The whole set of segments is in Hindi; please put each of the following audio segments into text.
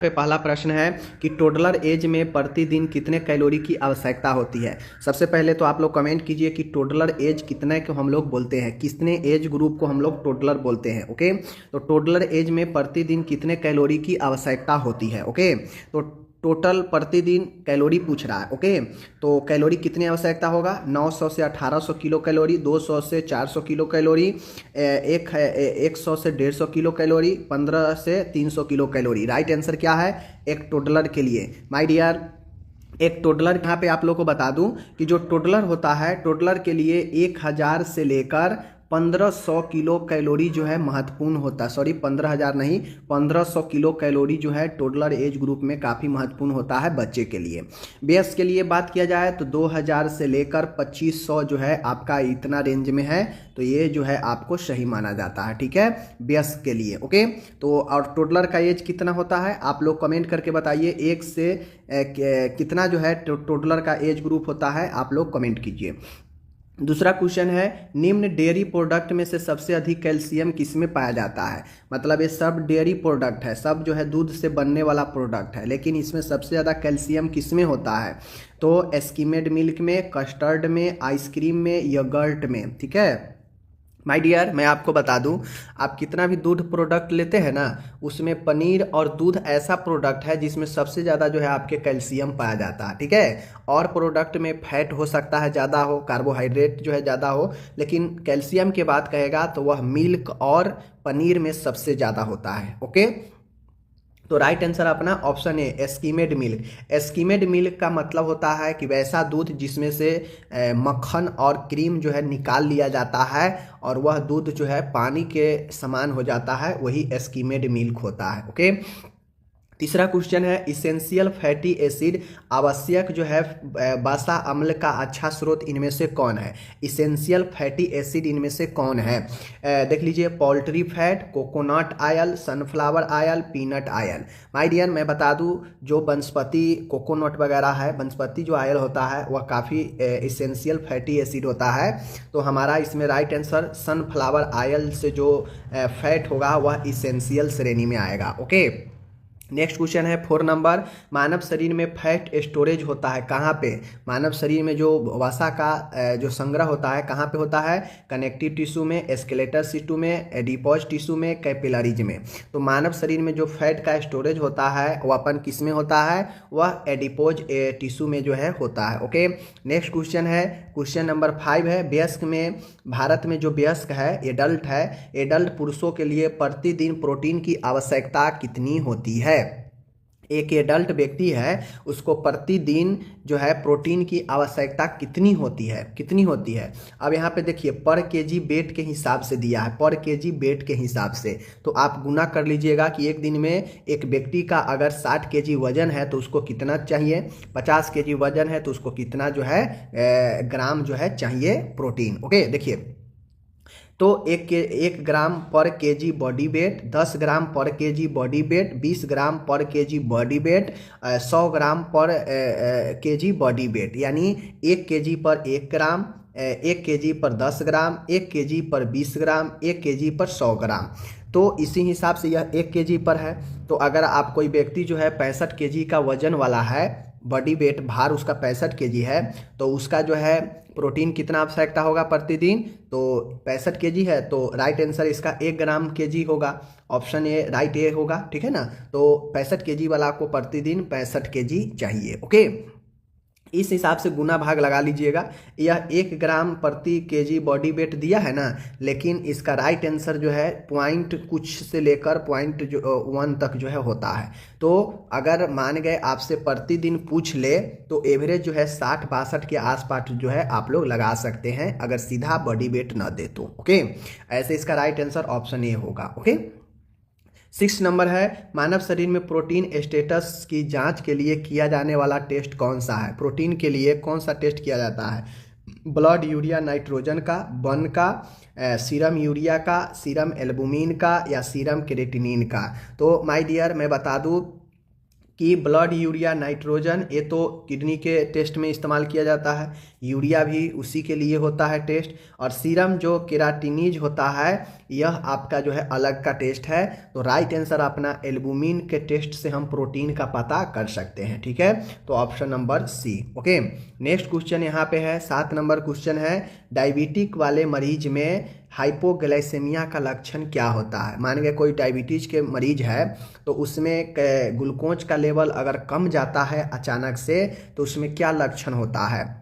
पे पहला प्रश्न है कि टोडलर एज में प्रतिदिन कितने कैलोरी की आवश्यकता होती है। सबसे पहले तो आप लोग कमेंट कीजिए कि टोडलर एज कितने को हम लोग बोलते हैं, कितने एज ग्रुप को हम लोग टोडलर बोलते हैं। ओके, तो टोडलर एज में प्रतिदिन कितने कैलोरी की आवश्यकता होती है। ओके, तो टोटल प्रतिदिन कैलोरी पूछ रहा है। ओके, तो कैलोरी कितनी आवश्यकता होगा, 900 से 1800 किलो कैलोरी, 200 से 400 किलो कैलोरी, 100 से 150 किलो कैलोरी, 15 से 300 किलो कैलोरी। राइट आंसर क्या है एक टोडलर के लिए माय डियर। एक टोडलर यहाँ पे आप लोग को बता दूं कि जो टोडलर होता है, टोडलर के लिए 1000 से लेकर 1500 किलो कैलोरी जो है महत्वपूर्ण होता है। सॉरी, 15000 नहीं, 1500 किलो कैलोरी जो है टोडलर एज ग्रुप में काफ़ी महत्वपूर्ण होता है बच्चे के लिए। बेस के लिए बात किया जाए तो 2000 से लेकर 2500 जो है आपका इतना रेंज में है, तो ये जो है आपको सही माना जाता है। ठीक है, बेस के लिए। ओके, तो और टोडलर का एज कितना होता है आप लोग कमेंट करके बताइए। 1 से कितना जो है टोडलर का एज ग्रुप होता है आप लोग कमेंट कीजिए। दूसरा क्वेश्चन है, निम्न डेयरी प्रोडक्ट में से सबसे अधिक कैल्शियम किसमें पाया जाता है। मतलब ये सब डेयरी प्रोडक्ट है, सब जो है दूध से बनने वाला प्रोडक्ट है, लेकिन इसमें सबसे ज़्यादा कैल्शियम किसमें होता है। तो स्किमेड मिल्क में, कस्टर्ड में, आइसक्रीम में, योगर्ट में। ठीक है माय डियर, मैं आपको बता दूं, आप कितना भी दूध प्रोडक्ट लेते हैं ना, उसमें पनीर और दूध ऐसा प्रोडक्ट है जिसमें सबसे ज़्यादा जो है आपके कैल्शियम पाया जाता है। ठीक है, और प्रोडक्ट में फैट हो सकता है ज़्यादा हो, कार्बोहाइड्रेट जो है ज़्यादा हो, लेकिन कैल्शियम की बात कहेगा तो वह मिल्क और पनीर में सबसे ज़्यादा होता है। ओके, तो राइट आंसर अपना ऑप्शन है स्किमेड मिल्क। स्किमेड मिल्क का मतलब होता है कि वैसा दूध जिसमें से मक्खन और क्रीम जो है निकाल लिया जाता है और वह दूध जो है पानी के समान हो जाता है, वही स्किमेड मिल्क होता है। ओके, तीसरा क्वेश्चन है, इसेंशियल फैटी एसिड आवश्यक जो है वसा अम्ल का अच्छा स्रोत इनमें से कौन है। इसेंशियल फैटी एसिड इनमें से कौन है, देख लीजिए, poultry fat, coconut oil, sunflower oil, peanut oil. My dear, मैं बता दूं, जो वनस्पति कोकोनट वगैरह है, वनस्पति जो ऑयल होता है वह काफ़ी इसेंशियल फैटी एसिड होता है, तो हमारा इसमें राइट आंसर सनफ्लावर ऑयल से जो फैट होगा वह इसेंशियल श्रेणी में आएगा। ओके, नेक्स्ट क्वेश्चन है 4 नंबर, मानव शरीर में फैट स्टोरेज होता है कहाँ पे। मानव शरीर में जो वसा का जो संग्रह होता है कहाँ पे होता है, कनेक्टिव टिश्यू में, स्केलेटल टिश्यू में, एडिपोज टिश्यू में, कैपिलरीज में। तो मानव शरीर में जो फैट का स्टोरेज होता है वह अपन किस में होता है, वह एडिपोज टिश्यू में जो है होता है। ओके, नेक्स्ट क्वेश्चन है, क्वेश्चन नंबर 5 है, वयस्क में, भारत में जो वयस्क है, एडल्ट है, एडल्ट पुरुषों के लिए प्रतिदिन प्रोटीन की आवश्यकता कितनी होती है। एक एडल्ट व्यक्ति है, उसको प्रतिदिन जो है प्रोटीन की आवश्यकता कितनी होती है, कितनी होती है। अब यहाँ पे देखिए, पर केजी वेट के हिसाब से दिया है, पर केजी वेट के हिसाब से, तो आप गुना कर लीजिएगा कि एक दिन में एक व्यक्ति का अगर 60 केजी वजन है तो उसको कितना चाहिए, 50 केजी वजन है तो उसको कितना जो है ग्राम जो है चाहिए प्रोटीन। ओके, देखिए, तो 1 ग्राम पर केजी बॉडी वेट, 10 ग्राम पर केजी बॉडी वेट, 20 ग्राम पर केजी बॉडी वेट, 100 ग्राम पर केजी बॉडी वेट, यानी 1 केजी पर 1 ग्राम, 1 केजी पर 10 ग्राम, 1 केजी पर 20 ग्राम, 1 केजी पर 100 ग्राम। तो इसी हिसाब से यह 1 केजी पर है। तो अगर आप कोई व्यक्ति जो है 65 केजी का वजन वाला है, बॉडी वेट भार उसका 65 केजी है, तो उसका जो है प्रोटीन कितना आवश्यकता होगा प्रतिदिन, तो 65 केजी है, तो राइट आंसर इसका 1 ग्राम केजी होगा। ऑप्शन ए राइट ए होगा। ठीक है ना, तो 65 केजी वाला को प्रतिदिन 65 केजी चाहिए। ओके, इस हिसाब से गुना भाग लगा लीजिएगा। यह 1 ग्राम प्रति केजी बॉडी वेट दिया है ना, लेकिन इसका राइट आंसर जो है पॉइंट कुछ से लेकर पॉइंट 1 तक जो है होता है। तो अगर मान गए आपसे प्रतिदिन पूछ ले तो एवरेज जो है 60-62 के आसपास जो है आप लोग लगा सकते हैं, अगर सीधा बॉडी वेट न दे तो। ओके, ऐसे इसका राइट आंसर ऑप्शन ए होगा। ओके, 6 नंबर है, मानव शरीर में प्रोटीन स्टेटस की जांच के लिए किया जाने वाला टेस्ट कौन सा है। प्रोटीन के लिए कौन सा टेस्ट किया जाता है, ब्लड यूरिया नाइट्रोजन का, बन का, सीरम यूरिया का, सीरम एल्बुमिन का, या सीरम क्रेटिनिन का। तो माय डियर, मैं बता दूं कि ब्लड यूरिया नाइट्रोजन, ये तो किडनी के टेस्ट में इस्तेमाल किया जाता है, यूरिया भी उसी के लिए होता है टेस्ट, और सीरम जो केराटिनिज होता है यह आपका जो है अलग का टेस्ट है। तो राइट आंसर अपना एल्बुमिन के टेस्ट से हम प्रोटीन का पता कर सकते हैं, ठीक है। तो option number C. Okay, next question यहाँ पे है 7 नंबर क्वेश्चन है, डायबिटिक वाले मरीज में हाइपोग्लाइसेमिया का लक्षण क्या होता है। मान के कोई डायबिटीज के मरीज है तो उसमें ग्लूकोज का लेवल अगर कम जाता है अचानक से तो उसमें क्या लक्षण होता है।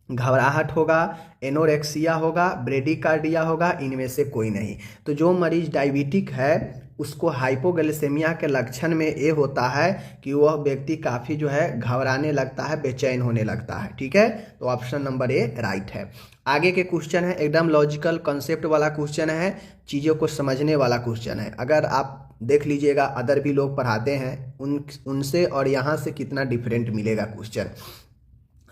घबराहट होगा, एनोरेक्सिया होगा, ब्रेडिकार्डिया होगा, इनमें से कोई नहीं। तो जो मरीज डायबिटिक है उसको हाइपोग्लाइसेमिया के लक्षण में ये होता है कि वह व्यक्ति काफ़ी जो है घबराने लगता है, बेचैन होने लगता है, ठीक है। तो ऑप्शन नंबर ए राइट है। आगे के क्वेश्चन है एकदम लॉजिकल कॉन्सेप्ट वाला क्वेश्चन है, चीज़ों को समझने वाला क्वेश्चन है। अगर आप देख लीजिएगा अदर भी लोग पढ़ाते हैं उनसे और यहाँ से कितना डिफरेंट मिलेगा क्वेश्चन।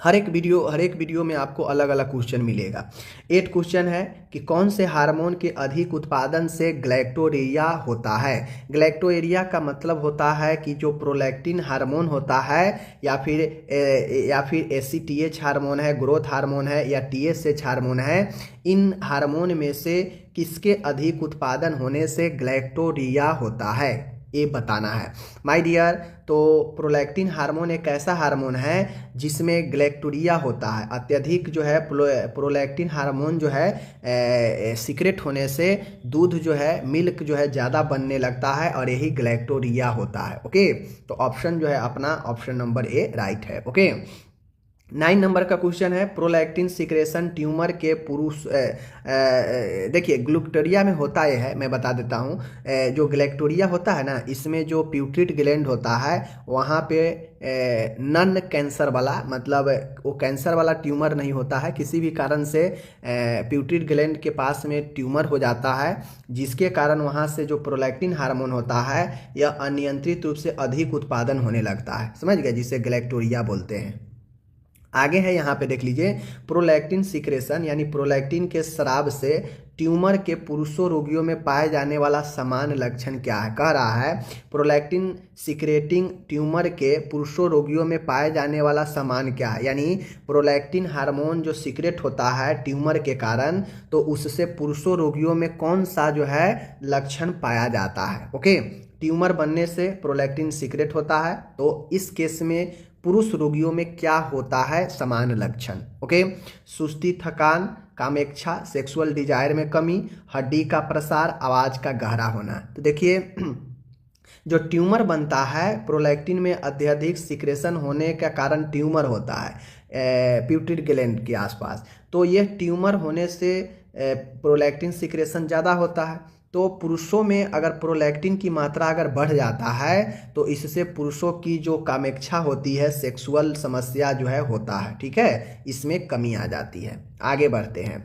हर एक वीडियो में आपको अलग अलग क्वेश्चन मिलेगा। 8 क्वेश्चन है कि कौन से हार्मोन के अधिक उत्पादन से ग्लैक्टोरिया होता है। ग्लैक्टोरिया का मतलब होता है कि जो प्रोलैक्टिन हार्मोन होता है या फिर एसीटीएच हार्मोन है, ग्रोथ हार्मोन है, या टीएसएच हार्मोन है, इन हार्मोन में से किसके अधिक उत्पादन होने से ग्लैक्टोरिया होता है, ये बताना है माय डियर। तो प्रोलैक्टिन हार्मोन एक ऐसा हार्मोन है जिसमें ग्लैक्टोरिया होता है। अत्यधिक जो है प्रोलैक्टिन हार्मोन जो है सीक्रेट होने से दूध जो है, मिल्क जो है ज़्यादा बनने लगता है और यही ग्लैक्टोरिया होता है। ओके, तो ऑप्शन जो है अपना ऑप्शन नंबर ए राइट है। ओके, 9 नंबर का क्वेश्चन है, प्रोलैक्टिन सिक्रेशन ट्यूमर के पुरुष देखिए ग्लूक्टोरिया में होता यह है, मैं बता देता हूँ। जो ग्लैक्टोरिया होता है ना, इसमें जो प्यूट्रिट ग्लैंड होता है वहाँ पे नन कैंसर वाला, मतलब वो कैंसर वाला ट्यूमर नहीं होता है, किसी भी कारण से प्यूट्रिट ग्लैंड के पास में ट्यूमर हो जाता है जिसके कारण वहाँ से जो प्रोलैक्टिन हार्मोन होता है यह अनियंत्रित रूप से अधिक उत्पादन होने लगता है, समझ गए, जिसे ग्लैक्टोरिया बोलते हैं। आगे है यहाँ पे देख लीजिए, प्रोलैक्टिन सिक्रेशन यानी प्रोलैक्टिन के स्राव से ट्यूमर के पुरुषों रोगियों में पाए जाने वाला समान लक्षण क्या है। कह रहा है प्रोलैक्टिन सिक्रेटिंग ट्यूमर के पुरुषों रोगियों में पाए जाने वाला समान क्या है, यानी प्रोलैक्टिन हार्मोन जो सिक्रेट होता है ट्यूमर के कारण, तो उससे पुरुषों रोगियों में कौन सा जो है लक्षण पाया जाता है। ओके, ट्यूमर बनने से प्रोलैक्टिन सिक्रेट होता है, तो इस केस में पुरुष रोगियों में क्या होता है समान लक्षण। ओके, सुस्ती, थकान, कामेच्छा, सेक्सुअल डिजायर में कमी, हड्डी का प्रसार, आवाज का गहरा होना। तो देखिए जो ट्यूमर बनता है प्रोलैक्टिन में अत्यधिक सिक्रेशन होने का कारण ट्यूमर होता है प्यूट्रिट ग्लैंड के आसपास, तो यह ट्यूमर होने से प्रोलैक्टिन सिक्रेशन ज़्यादा होता है। तो पुरुषों में अगर प्रोलैक्टिन की मात्रा अगर बढ़ जाता है तो इससे पुरुषों की जो कामेच्छा होती है, सेक्सुअल समस्या जो है होता है, ठीक है, इसमें कमी आ जाती है। आगे बढ़ते हैं,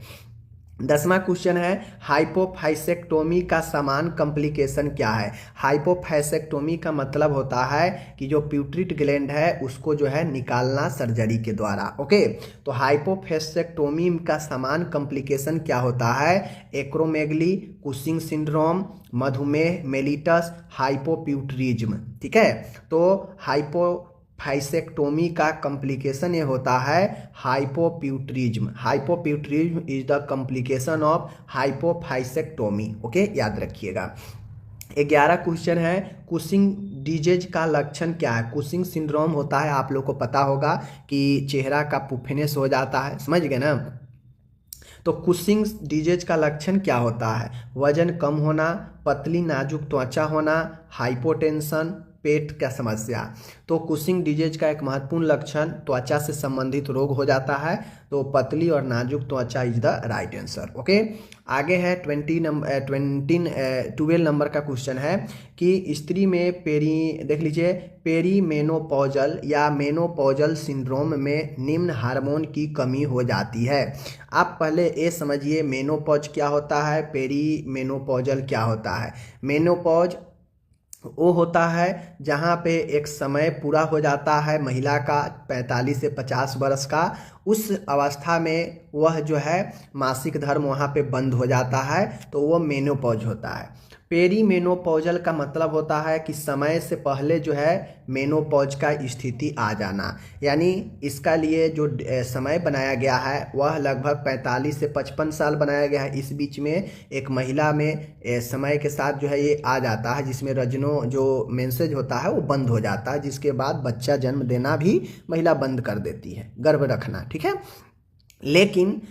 10वां क्वेश्चन है, हाइपोफाइसेक्टोमी का समान कॉम्प्लिकेशन क्या है। हाइपोफाइसेक्टोमी का मतलब होता है कि जो प्यूट्रिट ग्लैंड है उसको जो है निकालना सर्जरी के द्वारा। ओके, तो हाइपोफाइसेक्टोमी का समान कॉम्प्लिकेशन क्या होता है, एक्रोमेगली, कुशिंग सिंड्रोम, मधुमेह, मेलिटस, हाइपोप्यूटरिज्म, ठीक है। तो हाइपोफाइसेक्टोमी का कॉम्प्लिकेशन ये होता है hypopituitarism. Hypopituitarism is the complication of hypophysectomy. Okay, याद रखिएगा। 11 क्वेश्चन है, कुशिंग डिजीज का लक्षण क्या है। कुशिंग सिंड्रोम होता है, आप लोग को पता होगा कि चेहरा का पुफिनेस हो जाता है, समझ गए ना। तो कुशिंग डिजीज का लक्षण क्या होता है, वजन कम होना, पतली नाजुक त्वचा होना, हाइपोटेंशन, पेट का समस्या। तो कुशिंग डिजीज का एक महत्वपूर्ण लक्षण त्वचा से संबंधित रोग हो जाता है, तो पतली और नाजुक त्वचा is the right answer. Okay, आगे है 12 नंबर का क्वेश्चन है कि स्त्री में देख लीजिए पेरीमेनोपॉजल या मेनोपॉजल सिंड्रोम में निम्न हार्मोन की कमी हो जाती है। आप पहले ये समझिए मेनोपॉज क्या होता है, पेरीमेनोपॉजल क्या होता है। मेनोपॉज वो होता है जहाँ पे एक समय पूरा हो जाता है महिला का 45 से 50 वर्ष का, उस अवस्था में वह जो है मासिक धर्म वहाँ पे बंद हो जाता है, तो वो मेनोपॉज होता है। पेरीमेनोपॉजल का मतलब होता है कि समय से पहले जो है मेनोपॉज का स्थिति आ जाना, यानी इसका लिए जो समय बनाया गया है वह लगभग 45 से 55 साल बनाया गया है। इस बीच में एक महिला में समय के साथ जो है ये आ जाता है, जिसमें रजनों जो मेंसेज होता है वो बंद हो जाता है, जिसके बाद बच्चा जन्म देना भी महिला बंद कर देती है, गर्भ रखना, ठीक है। लेकिन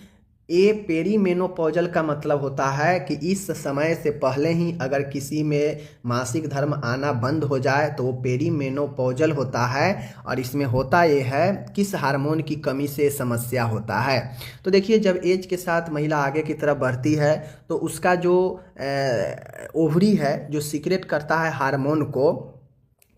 ये पेरीमेनोपॉजल का मतलब होता है कि इस समय से पहले ही अगर किसी में मासिक धर्म आना बंद हो जाए तो वो पेरीमेनोपॉजल होता है। और इसमें होता ये है किस हार्मोन की कमी से समस्या होता है। तो देखिए, जब एज के साथ महिला आगे की तरफ बढ़ती है तो उसका जो ओवरी है जो सीक्रेट करता है हार्मोन को,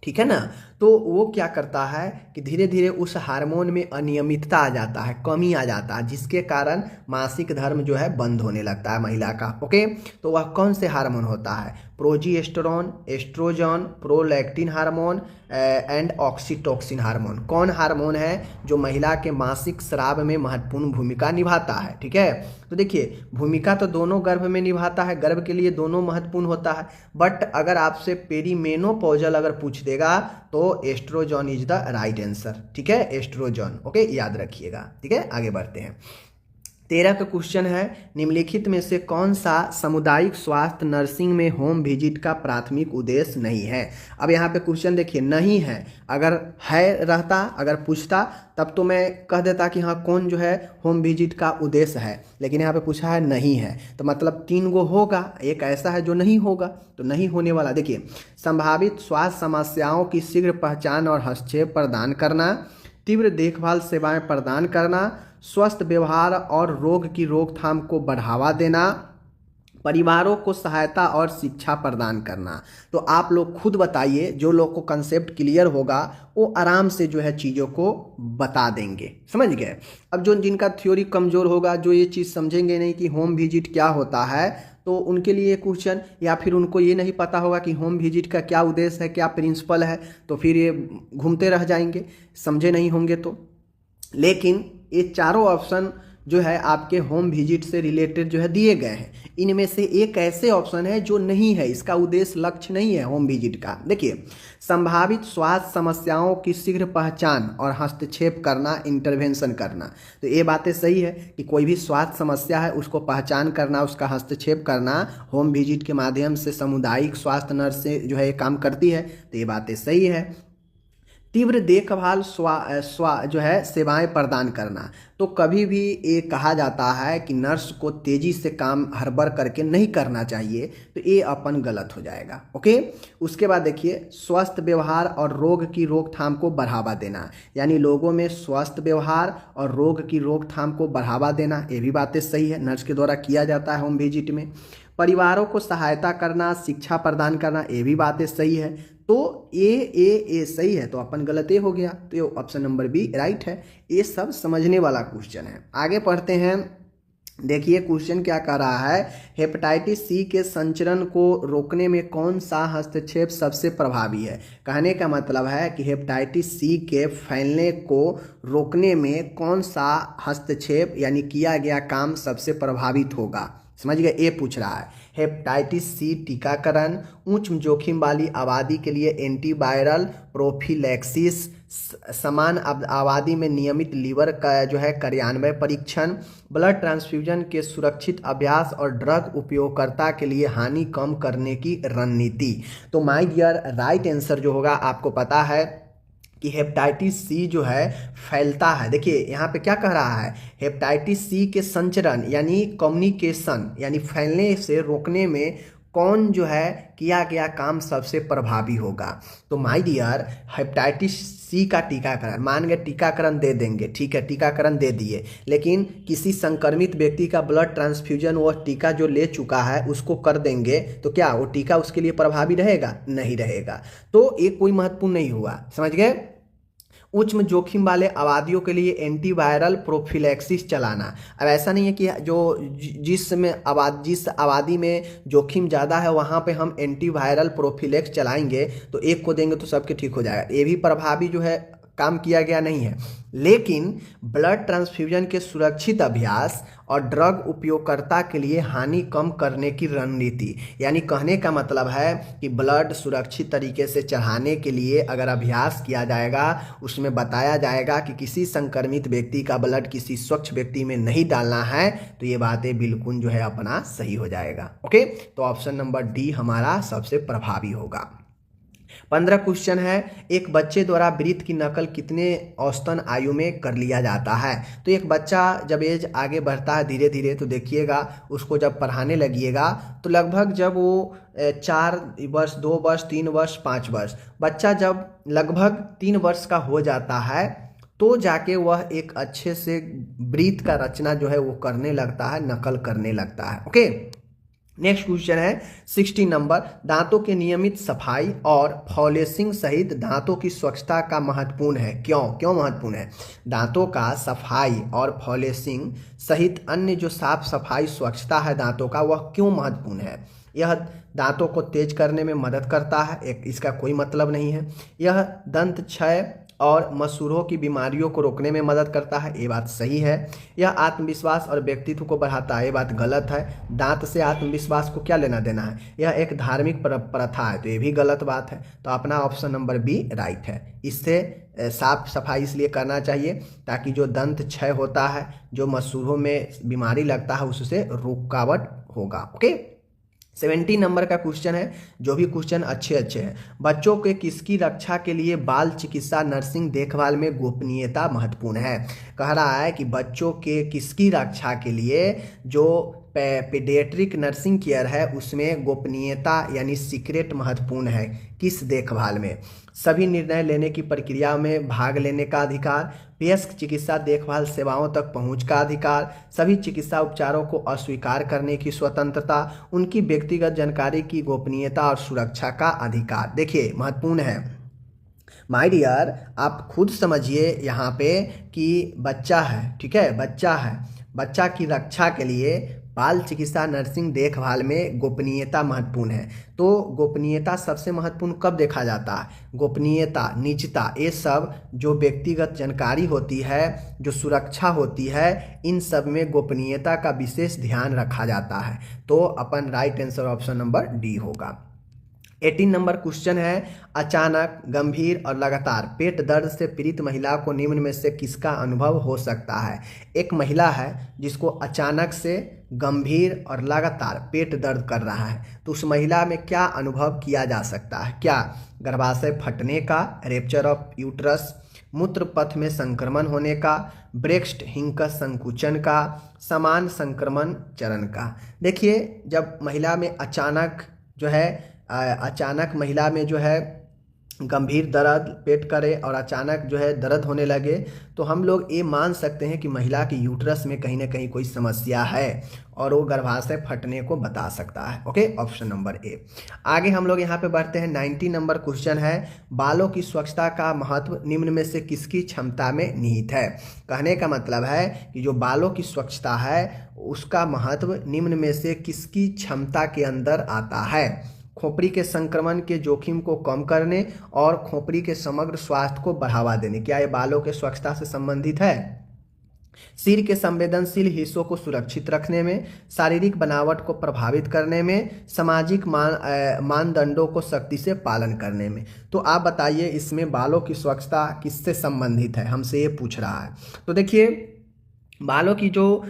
ठीक है ना, तो वो क्या करता है कि धीरे धीरे उस हार्मोन में अनियमितता आ जाता है, कमी आ जाता है, जिसके कारण मासिक धर्म जो है बंद होने लगता है महिला का। ओके, तो वह कौन से हार्मोन होता है? Progesterone, estrogen, prolactin hormone and oxytocin hormone. कौन हार्मोन है जो महिला के मासिक स्राव में महत्वपूर्ण भूमिका निभाता है? ठीक है, तो देखिए, भूमिका तो दोनों गर्भ में निभाता है, गर्भ के लिए दोनों महत्वपूर्ण होता है, बट अगर आपसे पेरीमेनोपॉजल अगर पूछ देगा तो estrogen is the right answer. ठीक है, एस्ट्रोजन। ओके, याद रखिएगा। ठीक है, आगे बढ़ते हैं। 13 का क्वेश्चन है, निम्नलिखित में से कौन सा सामुदायिक स्वास्थ्य नर्सिंग में होम विजिट का प्राथमिक उद्देश्य नहीं है? अब यहाँ पे क्वेश्चन देखिए, नहीं है। अगर है रहता, अगर पूछता तब तो मैं कह देता कि हाँ कौन जो है होम विजिट का उद्देश्य है, लेकिन यहाँ पे पूछा है नहीं है, तो मतलब 3 गो होगा, एक ऐसा है जो नहीं होगा, तो नहीं होने वाला। देखिए, संभावित स्वास्थ्य समस्याओं की शीघ्र पहचान और हस्तक्षेप प्रदान करना, तीव्र देखभाल सेवाएं प्रदान करना, स्वस्थ व्यवहार और रोग की रोकथाम को बढ़ावा देना, परिवारों को सहायता और शिक्षा प्रदान करना। तो आप लोग खुद बताइए, जो लोग को कंसेप्ट क्लियर होगा वो आराम से जो है चीज़ों को बता देंगे, समझ गए। अब जो जिनका थ्योरी कमज़ोर होगा, जो ये चीज़ समझेंगे नहीं कि होम विजिट क्या होता है, तो उनके लिए क्वेश्चन, या फिर उनको ये नहीं पता होगा कि होम विजिट का क्या उद्देश्य है, क्या प्रिंसिपल है, तो फिर ये घूमते रह जाएंगे, समझे नहीं होंगे तो। लेकिन ये चारों ऑप्शन जो है आपके होम विजिट से रिलेटेड जो है दिए गए हैं, इनमें से एक ऐसे ऑप्शन है जो नहीं है, इसका उद्देश्य लक्ष्य नहीं है होम विजिट का। देखिए, संभावित स्वास्थ्य समस्याओं की शीघ्र पहचान और हस्तक्षेप करना, इंटरवेंशन करना। तो ये बातें सही है कि कोई भी स्वास्थ्य समस्या है उसको पहचान करना, उसका हस्तक्षेप करना, होम विजिट के माध्यम से सामुदायिक स्वास्थ्य नर्स से जो है ये काम करती है, तो ये बातें सही है। तीव्र देखभाल जो है सेवाएं प्रदान करना, तो कभी भी ये कहा जाता है कि नर्स को तेजी से काम हड़बड़ करके नहीं करना चाहिए, तो ये अपन गलत हो जाएगा। ओके, उसके बाद देखिए, स्वस्थ व्यवहार और रोग की रोकथाम को बढ़ावा देना, यानी लोगों में स्वस्थ व्यवहार और रोग की रोकथाम को बढ़ावा देना, ये भी बातें सही है, नर्स के द्वारा किया जाता है होम विजिट में। परिवारों को सहायता करना, शिक्षा प्रदान करना, ये भी बातें सही है। तो ए सही है, तो अपन गलत ए हो गया, तो ये ऑप्शन नंबर बी राइट है। ये सब समझने वाला क्वेश्चन है। आगे पढ़ते हैं। देखिए, क्वेश्चन क्या कह रहा है, हेपेटाइटिस सी के संचरण को रोकने में कौन सा हस्तक्षेप सबसे प्रभावी है? कहने का मतलब है कि हेपेटाइटिस सी के फैलने को रोकने में कौन सा हस्तक्षेप यानी किया गया काम सबसे प्रभावित होगा, समझ गए। ये पूछ रहा है। हेपेटाइटिस सी टीकाकरण, उच्च जोखिम वाली आबादी के लिए एंटीवायरल प्रोफिलैक्सिस, समान आबादी में नियमित लीवर का जो है कार्यान्वयन परीक्षण, ब्लड ट्रांसफ्यूजन के सुरक्षित अभ्यास और ड्रग उपयोगकर्ता के लिए हानि कम करने की रणनीति। तो माय डियर, राइट आंसर जो होगा आपको पता है कि हेपेटाइटिस सी जो है फैलता है। देखिए, यहाँ पे क्या कह रहा है, हेपेटाइटिस सी के संचरण यानी कम्युनिकेशन यानी फैलने से रोकने में कौन जो है किया गया काम सबसे प्रभावी होगा। तो माय डियर, हेपेटाइटिस सी का टीकाकरण, मान गए टीकाकरण दे देंगे, ठीक है, टीकाकरण दे दिए, लेकिन किसी संक्रमित व्यक्ति का ब्लड ट्रांसफ्यूजन वह टीका जो ले चुका है उसको कर देंगे, तो क्या वो टीका उसके लिए प्रभावी रहेगा? नहीं रहेगा। तो ये कोई महत्वपूर्ण नहीं हुआ, समझ गए। उच्च जोखिम वाले आबादियों के लिए एंटीवायरल प्रोफिलैक्सिस चलाना। अब ऐसा नहीं है कि जिस आबादी में जोखिम ज़्यादा है वहाँ पे हम एंटीवायरल प्रोफिलैक्स चलाएंगे, तो एक को देंगे तो सबके ठीक हो जाएगा। ये भी प्रभावी जो है काम किया गया नहीं है, लेकिन ब्लड ट्रांसफ्यूजन के सुरक्षित अभ्यास और ड्रग उपयोगकर्ता के लिए हानि कम करने की रणनीति, यानी कहने का मतलब है कि ब्लड सुरक्षित तरीके से चढ़ाने के लिए अगर अभ्यास किया जाएगा, उसमें बताया जाएगा कि किसी संक्रमित व्यक्ति का ब्लड किसी स्वच्छ व्यक्ति में नहीं डालना है, तो ये बातें बिल्कुल जो है अपना सही हो जाएगा। ओके, तो ऑप्शन नंबर डी हमारा सबसे प्रभावी होगा। 15 क्वेश्चन है, एक बच्चे द्वारा वृत्त की नकल कितने औसतन आयु में कर लिया जाता है? तो एक बच्चा जब एज आगे बढ़ता है धीरे धीरे, तो देखिएगा उसको जब पढ़ाने लगिएगा तो लगभग जब वो 4 वर्ष, 2 वर्ष, 3 वर्ष, 5 वर्ष, बच्चा जब लगभग 3 वर्ष का हो जाता है तो जाके वह एक अच्छे से वृत्त का रचना जो है वो करने लगता है, नकल करने लगता है। ओके, नेक्स्ट क्वेश्चन है 16 नंबर, दांतों के नियमित सफाई और फ्लॉसिंग सहित दांतों की स्वच्छता का महत्वपूर्ण है। क्यों महत्वपूर्ण है? दांतों का सफाई और फ्लॉसिंग सहित अन्य जो साफ सफाई स्वच्छता है दांतों का, वह क्यों महत्वपूर्ण है? यह दांतों को तेज करने में मदद करता है, इसका कोई मतलब नहीं है। यह दंत क्षय और मसूड़ों की बीमारियों को रोकने में मदद करता है, ये बात सही है। यह आत्मविश्वास और व्यक्तित्व को बढ़ाता है, ये बात गलत है। दांत से आत्मविश्वास को क्या लेना देना है? यह एक धार्मिक प्रथा है, तो ये भी गलत बात है। तो अपना ऑप्शन नंबर बी राइट है। इससे साफ सफाई इसलिए करना चाहिए ताकि जो दंत क्षय होता है, जो मसूड़ों में बीमारी लगता है, उससे रुकावट होगा। ओके, 17 नंबर का क्वेश्चन है, जो भी क्वेश्चन अच्छे हैं। बच्चों के किसकी रक्षा के लिए बाल चिकित्सा नर्सिंग देखभाल में गोपनीयता महत्वपूर्ण है? कह रहा है कि बच्चों के किसकी रक्षा के लिए जो पीडियाट्रिक नर्सिंग केयर है उसमें गोपनीयता यानी सीक्रेट महत्वपूर्ण है। किस देखभाल में? सभी निर्णय लेने की प्रक्रिया में भाग लेने का अधिकार, वयस्क चिकित्सा देखभाल सेवाओं तक पहुंच का अधिकार, सभी चिकित्सा उपचारों को अस्वीकार करने की स्वतंत्रता, उनकी व्यक्तिगत जानकारी की गोपनीयता और सुरक्षा का अधिकार। देखिए महत्वपूर्ण है माय डियर, आप खुद समझिए यहाँ पे कि बच्चा है, ठीक है, बच्चा है, बच्चा की रक्षा के लिए बाल चिकित्सा नर्सिंग देखभाल में गोपनीयता महत्वपूर्ण है। तो गोपनीयता सबसे महत्वपूर्ण कब देखा जाता है? गोपनीयता, निजता, ये सब जो व्यक्तिगत जानकारी होती है, जो सुरक्षा होती है, इन सब में गोपनीयता का विशेष ध्यान रखा जाता है। तो अपन right answer option number D होगा। 18 नंबर क्वेश्चन है, अचानक, गंभीर और लगातार पेट दर्द से पीड़ित महिला को निम्न में से किसका अनुभव हो सकता है? एक महिला है जिसको अचानक से गंभीर और लगातार पेट दर्द कर रहा है, तो उस महिला में क्या अनुभव किया जा सकता है? क्या गर्भाशय फटने का, रेप्चर ऑफ यूट्रस, मूत्र पथ में संक्रमण होने का, ब्रेस्ट हिंकस संकुचन का, समान संक्रमण चरण का? देखिए, जब महिला में अचानक महिला में जो है गंभीर दर्द पेट करे और अचानक जो है दर्द होने लगे, तो हम लोग ये मान सकते हैं कि महिला की यूट्रस में कहीं ना कहीं कोई समस्या है और वो गर्भाशय फटने को बता सकता है। Okay, option number A. आगे हम लोग यहाँ पे बढ़ते हैं। 19 नंबर क्वेश्चन है, बालों की स्वच्छता का महत्व निम्न में से किसकी क्षमता में निहित है? कहने का मतलब है कि जो बालों की स्वच्छता है उसका महत्व निम्न में से किसकी क्षमता के अंदर आता है? खोपड़ी के संक्रमण के जोखिम को कम करने और खोपड़ी के समग्र स्वास्थ्य को बढ़ावा देने। क्या ये बालों के स्वच्छता से संबंधित है? सिर के संवेदनशील हिस्सों को सुरक्षित रखने में, शारीरिक बनावट को प्रभावित करने में, सामाजिक मानदंडों को सख्ती से पालन करने में। तो आप बताइए इसमें बालों की स्वच्छता किससे संबंधित है? हमसे ये पूछ रहा है। तो देखिए, बालों की जो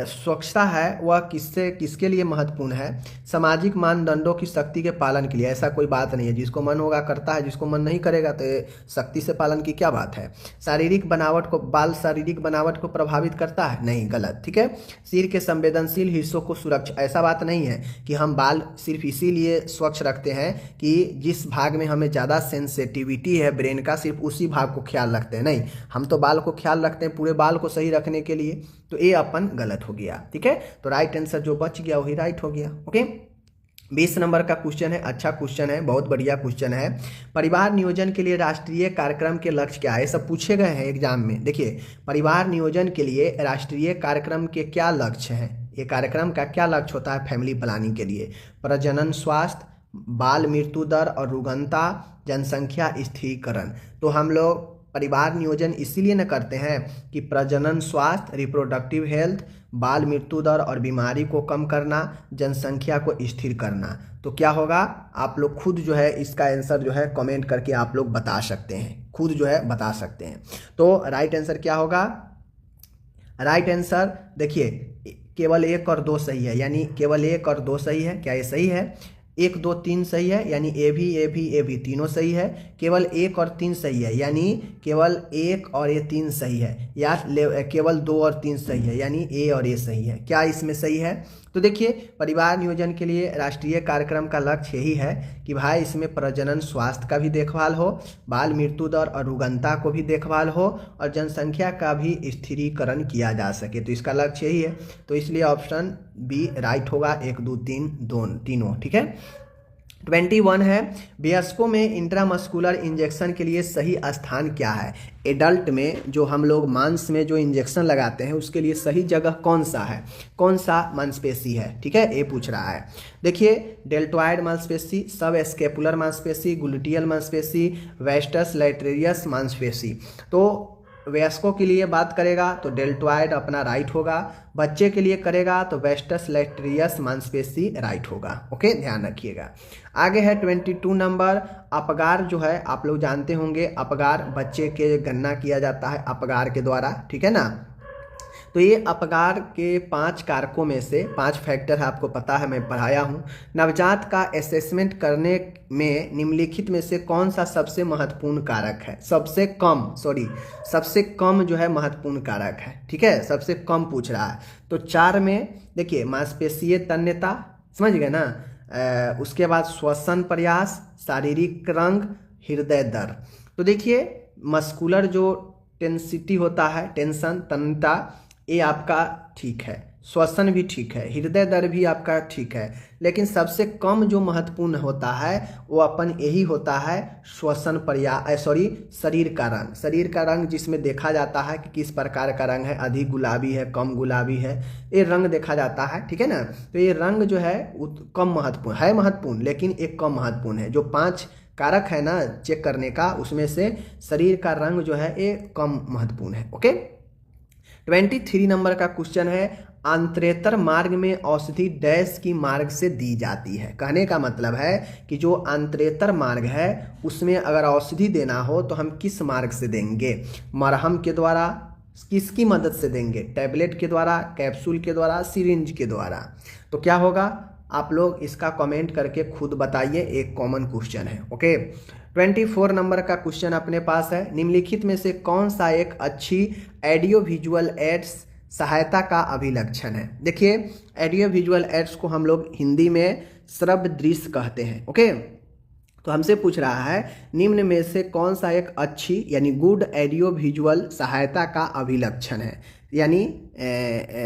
स्वच्छता है वह किसके लिए महत्वपूर्ण है? सामाजिक मानदंडों की सख्ती के पालन के लिए। ऐसा कोई बात नहीं है, जिसको मन होगा करता है, जिसको मन नहीं करेगा तो सख्ती से पालन की क्या बात है? बाल शारीरिक बनावट को प्रभावित करता है? नहीं, गलत, ठीक है। सिर के संवेदनशील हिस्सों को सुरक्षा, ऐसा बात नहीं है कि हम बाल सिर्फ इसीलिए स्वच्छ रखते हैं कि जिस भाग में हमें ज़्यादा सेंसिटिविटी है ब्रेन का, सिर्फ उसी भाग को ख्याल रखते हैं। नहीं, हम तो बाल को ख्याल रखते हैं पूरे बाल को सही रखने के लिए। तो ये अपन गलत हो गया, ठीक है। तो राइट आंसर जो बच गया वही राइट हो गया। ओके, 20 नंबर का क्वेश्चन है, अच्छा क्वेश्चन है, बहुत बढ़िया क्वेश्चन है। परिवार नियोजन के लिए राष्ट्रीय कार्यक्रम के लक्ष्य क्या है? सब पूछे गए हैं एग्जाम में। देखिए, परिवार नियोजन के लिए राष्ट्रीय कार्यक्रम के क्या लक्ष्य हैं? ये कार्यक्रम का क्या लक्ष्य होता है फैमिली प्लानिंग के लिए? प्रजनन स्वास्थ्य, बाल मृत्यु दर और रुग्णता, जनसंख्या स्थिरीकरण। तो हम लोग परिवार नियोजन इसीलिए न करते हैं कि प्रजनन स्वास्थ्य, रिप्रोडक्टिव हेल्थ, बाल मृत्यु दर और बीमारी को कम करना, जनसंख्या को स्थिर करना। तो क्या होगा, आप लोग खुद जो है इसका आंसर जो है कमेंट करके आप लोग बता सकते हैं, खुद जो है बता सकते हैं। तो राइट आंसर क्या होगा, राइट आंसर देखिए केवल 1 और 2 सही है, यानी केवल 1 और 2 सही है। क्या ये सही है? 1 2 3 सही है, यानी ए भी तीनों सही है। केवल 1 और 3 सही है, यानी केवल 1 और ये 3 सही है। या केवल 2 और 3 सही है, यानी ए और ए सही है। क्या इसमें सही है? तो देखिए परिवार नियोजन के लिए राष्ट्रीय कार्यक्रम का लक्ष्य यही है कि भाई इसमें प्रजनन स्वास्थ्य का भी देखभाल हो, बाल मृत्यु दर और रुग्णता को भी देखभाल हो और जनसंख्या का भी स्थिरीकरण किया जा सके। तो इसका लक्ष्य यही है, तो इसलिए ऑप्शन बी राइट होगा। 1 2 3 तीनों ठीक है। 21 है, वयस्कों में इंट्रामस्कुलर इंजेक्शन के लिए सही स्थान क्या है? एडल्ट में जो हम लोग मांस में जो इंजेक्शन लगाते हैं उसके लिए सही जगह कौन सा है, कौन सा मांसपेशी है? ठीक है, ये पूछ रहा है। देखिए डेल्टॉइड मांसपेशी, सब स्केपुलर मांसपेशी, ग्लूटियल मांसपेशी, वेस्टस लैटेरियस मांसपेशी। तो वयस्कों के लिए बात करेगा तो डेल्टॉइड अपना राइट होगा, बच्चे के लिए करेगा तो वेस्टस लैटेरियस मांसपेशी राइट होगा। ओके, ध्यान रखिएगा। आगे है 22 नंबर, अपगार जो है आप लोग जानते होंगे, अपगार बच्चे के गणना किया जाता है अपगार के द्वारा, ठीक है ना। तो ये अपगार के 5 कारकों में से 5 फैक्टर है, आपको पता है, मैं पढ़ाया हूँ। नवजात का असेसमेंट करने में निम्नलिखित में से कौन सा सबसे महत्वपूर्ण कारक है? सबसे कम जो है महत्वपूर्ण कारक है, ठीक है, सबसे कम पूछ रहा है। तो 4 में देखिए मांसपेशीय तन्यता, समझ गए ना, उसके बाद श्वसन प्रयास, शारीरिक रंग, हृदय दर। तो देखिए मस्कुलर जो टेंसिटी होता है, टेंशन, तन्यता, ये आपका ठीक है, श्वसन भी ठीक है, हृदय दर भी आपका ठीक है, लेकिन सबसे कम जो महत्वपूर्ण होता है वो अपन यही होता है श्वसन प्रयास, शरीर का रंग। शरीर का रंग जिसमें देखा जाता है कि किस प्रकार का रंग है, अधिक गुलाबी है, कम गुलाबी है, ये रंग देखा जाता है, ठीक है ना। तो ये रंग जो है कम महत्वपूर्ण है, महत्वपूर्ण लेकिन एक कम महत्वपूर्ण है। जो 5 कारक है ना चेक करने का, उसमें से शरीर का रंग जो है ये कम महत्वपूर्ण है। ओके, 23 नंबर का क्वेश्चन है, आंत्रेतर मार्ग में औषधि डैश की मार्ग से दी जाती है। कहने का मतलब है कि जो आंत्रेतर मार्ग है उसमें अगर औषधि देना हो तो हम किस मार्ग से देंगे? मरहम के द्वारा, किसकी मदद से देंगे? टैबलेट के द्वारा, कैप्सूल के द्वारा, सिरिंज के द्वारा। तो क्या होगा, आप लोग इसका कमेंट करके खुद बताइए, एक कॉमन क्वेश्चन है। ओके, 24 नंबर का क्वेश्चन अपने पास है, निम्नलिखित में से कौन सा एक अच्छी ऑडियो विजुअल एड्स सहायता का अभिलक्षण है? देखिए ऑडियो विजुअल एड्स को हम लोग हिंदी में श्रव्य दृश्य कहते हैं। ओके, तो हमसे पूछ रहा है निम्न में से कौन सा एक अच्छी यानी गुड ऑडियो विजुअल सहायता का अभिलक्षण है, यानी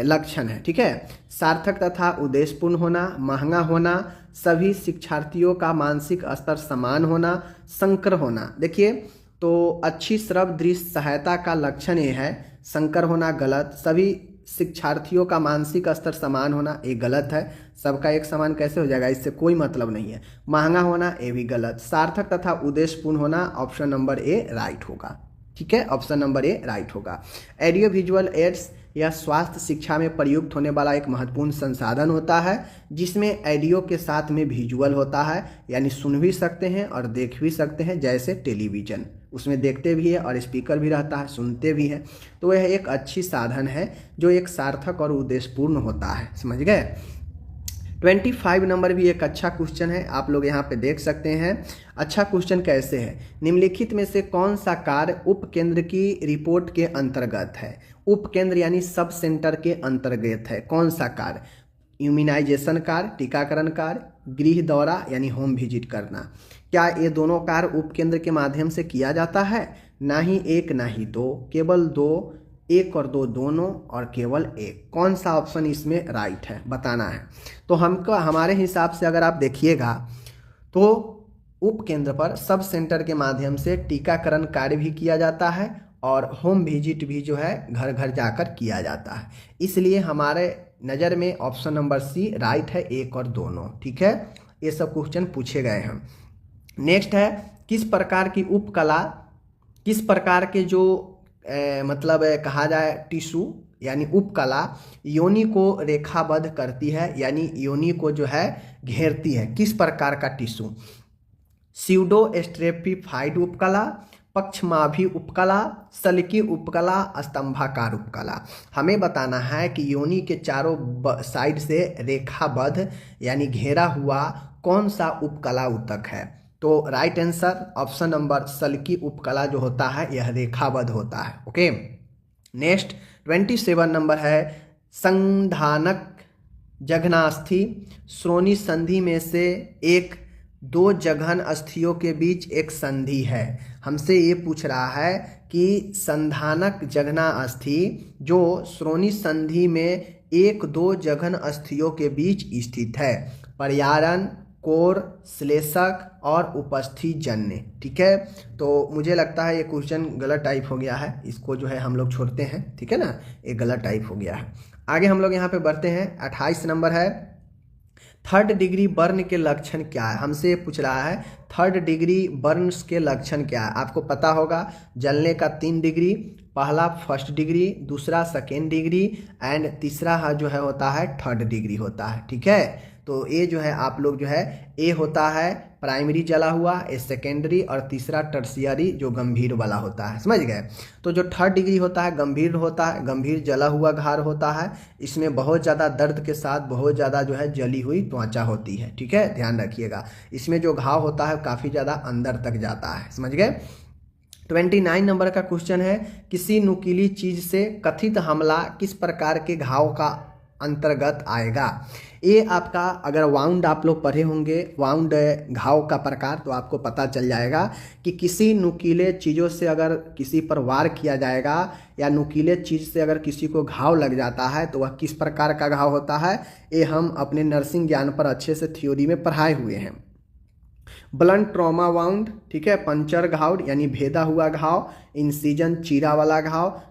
लक्षण है, ठीक है। सार्थक तथा उद्देश्यपूर्ण होना, महंगा होना, सभी शिक्षार्थियों का मानसिक स्तर समान होना, संकर होना। देखिए तो अच्छी श्रव्य दृश्य सहायता का लक्षण ये है, संकर होना गलत, सभी शिक्षार्थियों का मानसिक स्तर समान होना ये गलत है, सबका एक समान कैसे हो जाएगा, इससे कोई मतलब नहीं है। महंगा होना ये भी गलत, सार्थक तथा उद्देश्यपूर्ण होना ऑप्शन नंबर ए राइट होगा, ठीक है, ऑप्शन नंबर ए राइट होगा। ऑडियो विजुअल एड्स यह स्वास्थ्य शिक्षा में प्रयुक्त होने वाला एक महत्वपूर्ण संसाधन होता है जिसमें ऑडियो के साथ में विजुअल होता है, यानी सुन भी सकते हैं और देख भी सकते हैं, जैसे टेलीविज़न उसमें देखते भी है और स्पीकर भी रहता है, सुनते भी हैं। तो यह एक अच्छी साधन है जो एक सार्थक और उद्देश्यपूर्ण होता है, समझ गए। 25 नंबर भी एक अच्छा क्वेश्चन है, आप लोग यहाँ पे देख सकते हैं। अच्छा क्वेश्चन कैसे है, निम्नलिखित में से कौन सा कार्य उपकेंद्र की रिपोर्ट के अंतर्गत है? उपकेंद्र यानी सब सेंटर के अंतर्गत है, कौन सा कार्य? इम्यूनाइजेशन कार्य, टीकाकरण कार्य, गृह दौरा यानी होम विजिट करना। क्या ये दोनों कार्य उपकेंद्र के माध्यम से किया जाता है? ना ही एक ना ही दो, केवल दो, 1 और 2 दोनों, और केवल 1। कौन सा ऑप्शन इसमें राइट है बताना है। तो हमको हमारे हिसाब से अगर आप देखिएगा तो उपकेंद्र पर सब सेंटर के माध्यम से टीकाकरण कार्य भी किया जाता है और होम विजिट भी जो है घर घर जाकर किया जाता है, इसलिए हमारे नज़र में ऑप्शन नंबर सी राइट है, 1 और दोनों, ठीक है। ये सब क्वेश्चन पूछे गए हैं। नेक्स्ट है, किस प्रकार की उपकला किस प्रकार के जो मतलब कहा जाए टिश्यू यानी उपकला योनि को रेखाबद्ध करती है, यानी योनि को जो है घेरती है, किस प्रकार का टिश्यू? स्यूडो स्ट्रेपिफाइड उपकला, पक्षमाभी उपकला, सल्की उपकला, स्तंभाकार उपकला। हमें बताना है कि योनि के चारों साइड से रेखाबद्ध यानी घेरा हुआ कौन सा उपकला ऊतक है। तो राइट आंसर ऑप्शन नंबर सल्की उपकला जो होता है यह रेखाबद्ध होता है। ओके, नेक्स्ट 27 नंबर है संधानक जघनास्थि श्रोणि संधि में से एक दो जघन अस्थियों के बीच एक संधि है। हमसे ये पूछ रहा है कि संधानक जघना अस्थि जो श्रोणि संधि में एक दो जघन अस्थियों के बीच स्थित है, पर्यारण, कोर, श्लेषक और उपस्थि जन्य। ठीक है, तो मुझे लगता है ये क्वेश्चन गलत टाइप हो गया है, इसको जो है हम लोग छोड़ते हैं। ठीक है ना, ये गलत टाइप हो गया है। आगे हम लोग यहाँ पे बढ़ते हैं। 28 नंबर है थर्ड डिग्री बर्न के लक्षण क्या है। हमसे पूछ रहा है थर्ड डिग्री बर्न के लक्षण क्या है। आपको पता होगा जलने का 3 डिग्री, पहला फर्स्ट डिग्री, दूसरा सेकेंड डिग्री एंड तीसरा जो है होता है थर्ड डिग्री होता है। ठीक है, तो ये जो है आप लोग जो है ए होता है प्राइमरी जला हुआ, ए सेकेंडरी और तीसरा टर्शियरी जो गंभीर वाला होता है। समझ गए? तो जो थर्ड डिग्री होता है गंभीर होता है, गंभीर जला हुआ घाव होता है। इसमें बहुत ज़्यादा दर्द के साथ बहुत ज़्यादा जो है जली हुई त्वचा होती है। ठीक है, ध्यान रखिएगा। इसमें जो घाव होता है काफ़ी ज़्यादा अंदर तक जाता है। समझ गए? 29 नंबर का क्वेश्चन है किसी नुकीली चीज़ से कथित हमला किस प्रकार के घाव का अंतर्गत आएगा। ये आपका अगर वाउंड आप लोग पढ़े होंगे, वाउंड घाव का प्रकार, तो आपको पता चल जाएगा कि किसी नुकीले चीज़ों से अगर किसी पर वार किया जाएगा या नुकीले चीज़ से अगर किसी को घाव लग जाता है तो वह किस प्रकार का घाव होता है। ये हम अपने नर्सिंग ज्ञान पर अच्छे से थ्योरी में पढ़ाए हुए हैं। ब्लंट ट्रॉमा वाउंड, ठीक है, पंचर घाव यानी भेदा हुआ घाव, इंसिजन चीरा वाला घाव,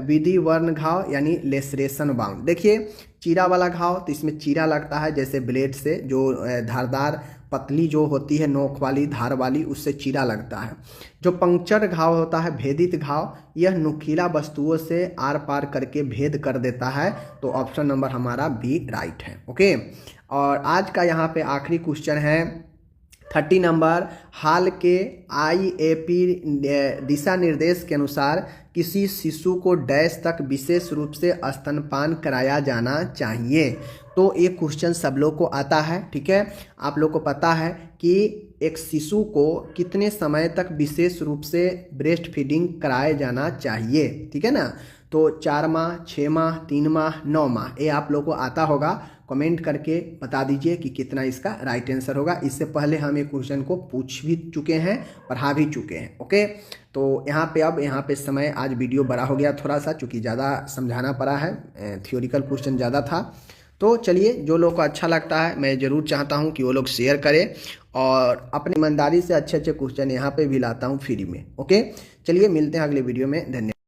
विधि वर्ण घाव यानी लेसरेशन वाउंड। देखिए चीरा वाला घाव तो इसमें चीरा लगता है जैसे ब्लेड से, जो धारदार पतली जो होती है नोक वाली धार वाली, उससे चीरा लगता है। जो पंक्चर घाव होता है भेदित घाव, यह नुकीला वस्तुओं से आर पार करके भेद कर देता है। तो ऑप्शन नंबर हमारा बी राइट है। ओके, और आज का यहाँ पे आखिरी क्वेश्चन है 30 नंबर। हाल के IAP दिशा निर्देश के अनुसार किसी शिशु को डैश तक विशेष रूप से स्तनपान कराया जाना चाहिए। तो ये क्वेश्चन सब लोग को आता है। ठीक है, आप लोग को पता है कि एक शिशु को कितने समय तक विशेष रूप से ब्रेस्ट फीडिंग कराया जाना चाहिए। ठीक है ना, तो 4 माह, 6 माह, 3 माह, 9 माह, ये आप लोग को आता होगा। कमेंट करके बता दीजिए कि कितना इसका राइट आंसर होगा। इससे पहले हम ये क्वेश्चन को पूछ भी चुके हैं, पढ़ा भी चुके हैं। ओके, तो यहाँ पे अब यहाँ पे समय आज वीडियो बड़ा हो गया थोड़ा सा, चूँकि ज़्यादा समझाना पड़ा है, थियोरिकल क्वेश्चन ज़्यादा था। तो चलिए, जो लोग को अच्छा लगता है मैं ज़रूर चाहता हूँ कि वो लोग शेयर करें और अपनी ईमानदारी से अच्छे अच्छे क्वेश्चन यहाँ पे भी लाता हूँ फ्री में। ओके, चलिए मिलते हैं अगले वीडियो में। धन्यवाद।